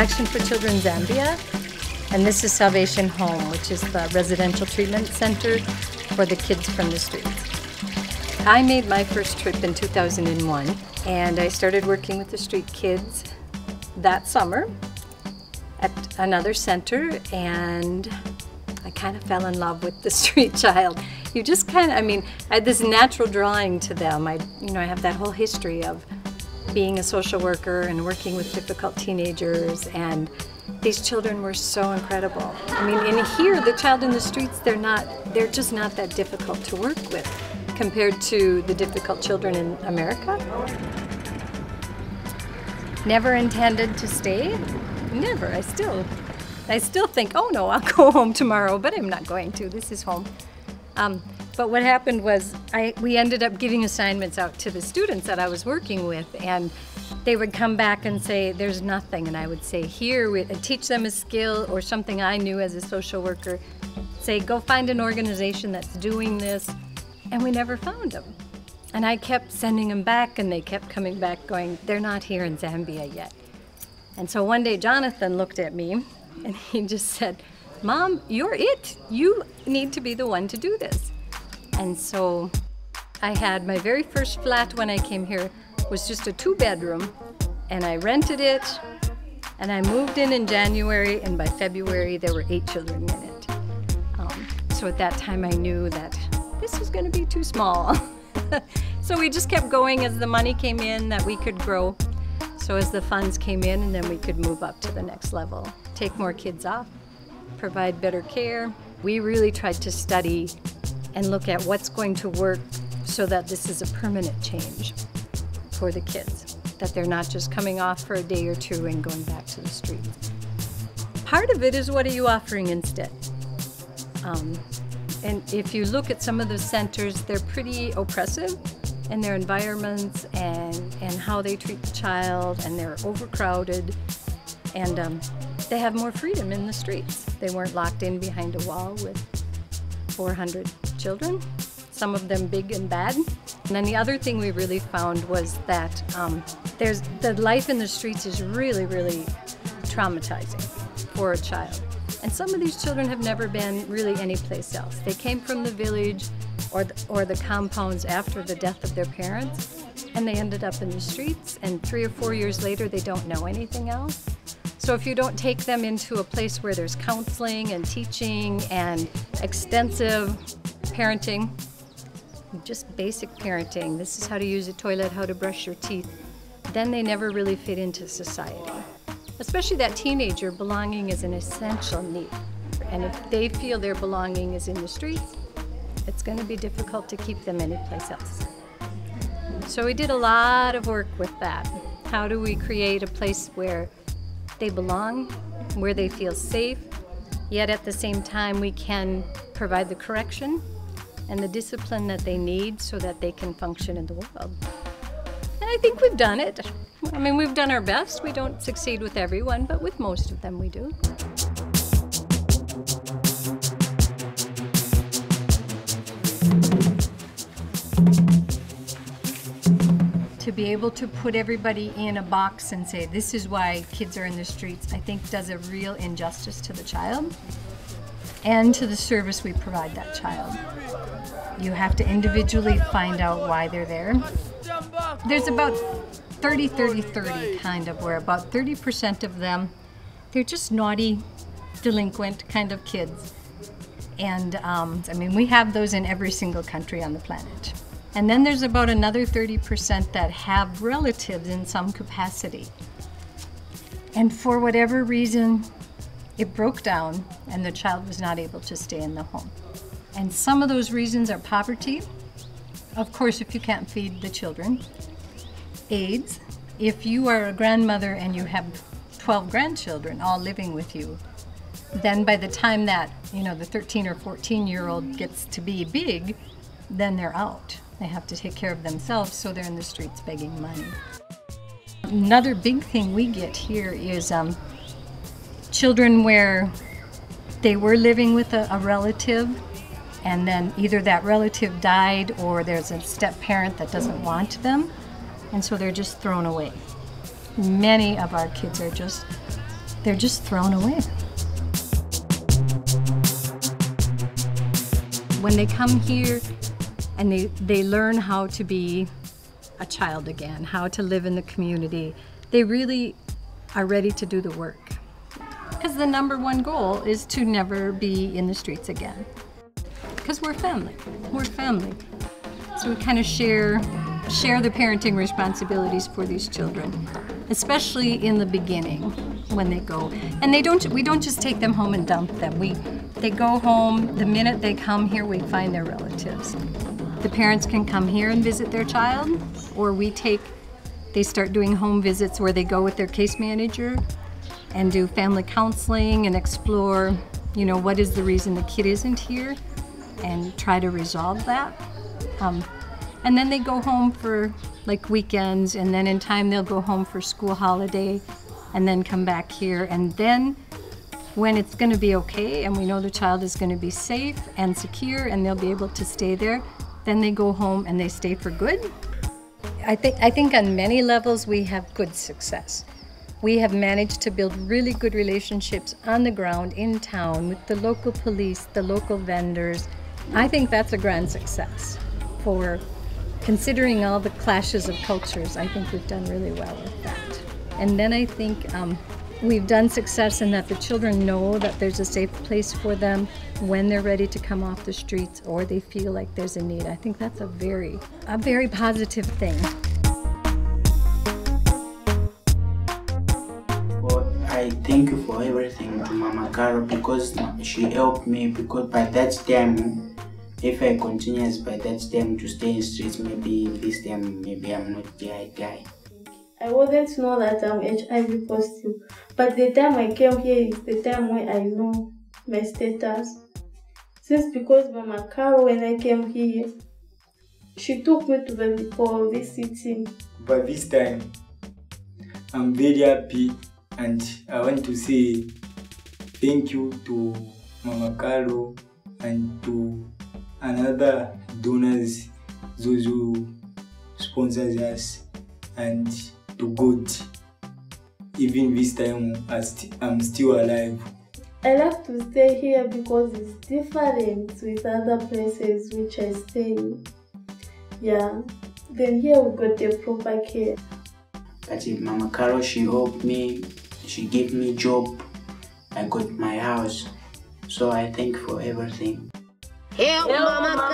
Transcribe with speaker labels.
Speaker 1: Action for Children Zambia, and this is Salvation Home, which is the residential treatment center for the kids from the streets. I made my first trip in 2001, and I started working with the street kids that summer at another center, and I kind of fell in love with the street child. You just kind of, I had this natural drawing to them. I have that whole history of being a social worker and working with difficult teenagers, and these children were so incredible. In here, the child in the streets, they're just not that difficult to work with compared to the difficult children in America. Never intended to stay, never. I still think, oh no, I'll go home tomorrow, but I'm not going to. This is home. But what happened was we ended up giving assignments out to the students that I was working with, and they would come back and say, there's nothing. And I would say, here, I'd teach them a skill or something I knew as a social worker. Say, go find an organization that's doing this. And we never found them. And I kept sending them back, and they kept coming back going, they're not here in Zambia yet. And so one day Jonathan looked at me and he just said, Mom, you're it. You need to be the one to do this. And so I had my very first flat when I came here was just a 2-bedroom, and I rented it, and I moved in January, and by February there were 8 children in it. So at that time I knew that this was going to be too small. So we just kept going as the money came in that we could grow. So as the funds came in, and then we could move up to the next level, take more kids off, provide better care. We really tried to study and look at what's going to work so that this is a permanent change for the kids, that they're not just coming off for a day or two and going back to the streets. Part of it is, what are you offering instead? And if you look at some of the centers, they're pretty oppressive in their environments and how they treat the child, and they're overcrowded, and they have more freedom in the streets. They weren't locked in behind a wall with 400 children, some of them big and bad. And then the other thing we really found was that the life in the streets is really, really traumatizing for a child. And some of these children have never been really anyplace else. They came from the village or the compounds after the death of their parents, and they ended up in the streets, and 3 or 4 years later they don't know anything else. So if you don't take them into a place where there's counseling and teaching and extensive parenting, just basic parenting, this is how to use a toilet, how to brush your teeth, then they never really fit into society. Especially that teenager, belonging is an essential need. And if they feel their belonging is in the streets, it's going to be difficult to keep them anyplace else. So we did a lot of work with that. How do we create a place where they belong, where they feel safe, yet at the same time we can provide the correction and the discipline that they need so that they can function in the world. And I think we've done it. We've done our best. We don't succeed with everyone, but with most of them we do. To be able to put everybody in a box and say, this is why kids are in the streets, I think does a real injustice to the child and to the service we provide that child. You have to individually find out why they're there. There's about 30-30-30 kind of, where about 30% of them, they're just naughty, delinquent kind of kids. And we have those in every single country on the planet. And then there's about another 30% that have relatives in some capacity. And for whatever reason, it broke down and the child was not able to stay in the home. And some of those reasons are poverty. Of course, if you can't feed the children. AIDS. If you are a grandmother and you have 12 grandchildren all living with you, then by the time that, the 13 or 14-year-old gets to be big, then they're out. They have to take care of themselves, so they're in the streets begging money. Another big thing we get here is children where they were living with a relative, and then either that relative died or there's a step-parent that doesn't want them, and so they're just thrown away. Many of our kids are just they're just thrown away. When they come here and they learn how to be a child again, how to live in the community, they really are ready to do the work. Because the #1 goal is to never be in the streets again. Because we're family, So we kind of share the parenting responsibilities for these children, especially in the beginning when they go. And we don't just take them home and dump them. They go home, the minute they come here, we find their relatives. The parents can come here and visit their child, or they start doing home visits where they go with their case manager and do family counseling and explore, what is the reason the kid isn't here, and try to resolve that. And then they go home for like weekends, and then in time they'll go home for school holiday and then come back here. And then when it's going to be okay and we know the child is going to be safe and secure and they'll be able to stay there, then they go home and they stay for good. I think on many levels we have good success. We have managed to build really good relationships on the ground in town with the local police, the local vendors. I think that's a grand success. For considering all the clashes of cultures, I think we've done really well with that. And then I think we've done success in that the children know that there's a safe place for them when they're ready to come off the streets or they feel like there's a need. I think that's a very positive thing.
Speaker 2: Well, I thank you for everything to Mama Carol, because she helped me, because by that time, if I continue by that time to stay in streets, maybe this time, maybe I'm not the right guy.
Speaker 3: I wouldn't know that I'm HIV positive, but the time I came here is the time when I know my status. Since because Mama Carol, when I came here, she took me for visiting.
Speaker 4: But this time, I'm very happy, and I want to say thank you to Mama Carol and to another donors, those who sponsors us, and to God. Even this time, I'm still alive.
Speaker 3: I like to stay here because it's different with other places which I stay. Yeah, then here we got the proper care.
Speaker 2: But if Mama Carol, she helped me, she gave me job, I got my house. So I thank for everything.
Speaker 5: Help Mama